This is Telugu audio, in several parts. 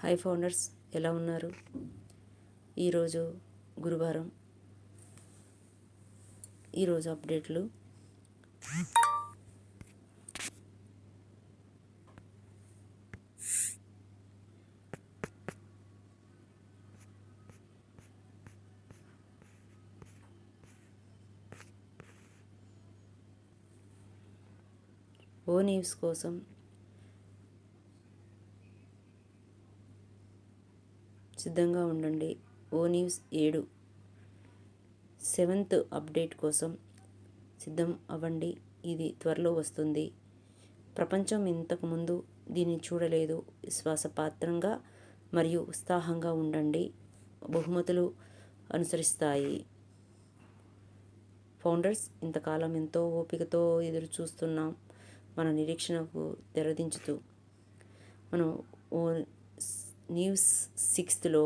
హాయ్ ఫౌండర్స్, ఎలా ఉన్నారు? ఈరోజు గురువారం. ఈరోజు అప్డేట్లు. ఓ న్యూస్ కోసం సిద్ధంగా ఉండండి. ఓ న్యూస్ 7th అప్డేట్ కోసం సిద్ధం అవ్వండి. ఇది త్వరలో వస్తుంది. ప్రపంచం ఇంతకుముందు దీన్ని చూడలేదు. విశ్వాసపాత్రంగా మరియు ఉత్సాహంగా ఉండండి. బహుమతులు అనుసరిస్తాయి. ఫౌండర్స్, ఇంతకాలం ఎంతో ఓపికతో ఎదురు చూస్తున్నాం. మన నిరీక్షణకు తెరదించుతూ మనం ఓ న్యూస్ 6లో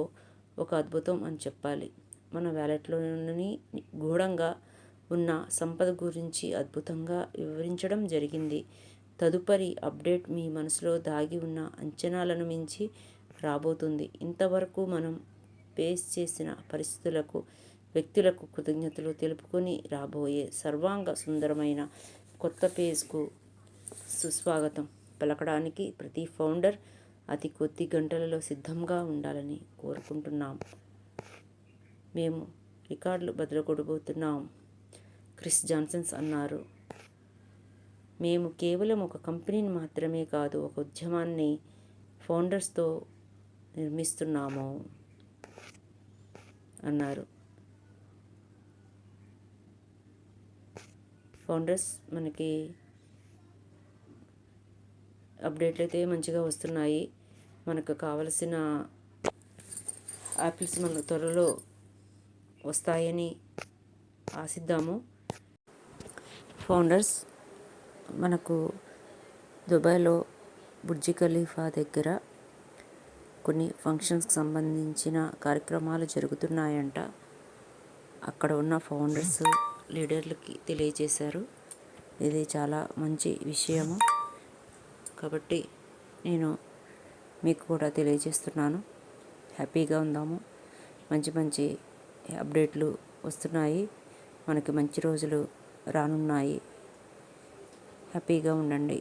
ఒక అద్భుతం అని చెప్పాలి. మన వ్యాలెట్లోని గూఢంగా ఉన్న సంపద గురించి అద్భుతంగా వివరించడం జరిగింది. తదుపరి అప్డేట్ మీ మనసులో దాగి ఉన్న అంచనాలను మించి రాబోతుంది. ఇంతవరకు మనం ఫేస్ చేసిన పరిస్థితులకు, వ్యక్తులకు కృతజ్ఞతలు తెలుపుకొని రాబోయే సర్వాంగ సుందరమైన కొత్త పేజ్కు సుస్వాగతం పలకడానికి ప్రతి ఫౌండర్ అతి కొద్ది గంటలలో సిద్ధంగా ఉండాలని కోరుకుంటున్నాం. మేము రికార్డులు బద్దలుకొట్టబోతున్నాం, క్రిస్ జాన్సన్ అన్నారు. మేము కేవలం ఒక కంపెనీని మాత్రమే కాదు, ఒక ఉద్యమాన్ని ఫౌండర్స్తో నిర్మిస్తున్నాము అన్నారు. ఫౌండర్స్, మనకి అప్డేట్లు అయితే మంచిగా వస్తున్నాయి. మనకు కావలసిన యాపిల్స్ మనకు త్వరలో వస్తాయని ఆశిద్దాము. ఫౌండర్స్, మనకు దుబాయ్లో బుర్జ్ ఖలీఫా దగ్గర కొన్ని ఫంక్షన్స్కి సంబంధించిన కార్యక్రమాలు జరుగుతున్నాయంట. అక్కడ ఉన్న ఫౌండర్స్ లీడర్లకి తెలియజేశారు. ఇది చాలా మంచి విషయము కాబట్టి నేను మీకు కూడా తెలియజేస్తున్నాను. హ్యాపీగా ఉందాము. మంచి మంచి అప్డేట్లు వస్తున్నాయి. మనకి మంచి రోజులు రానున్నాయి. హ్యాపీగా ఉండండి.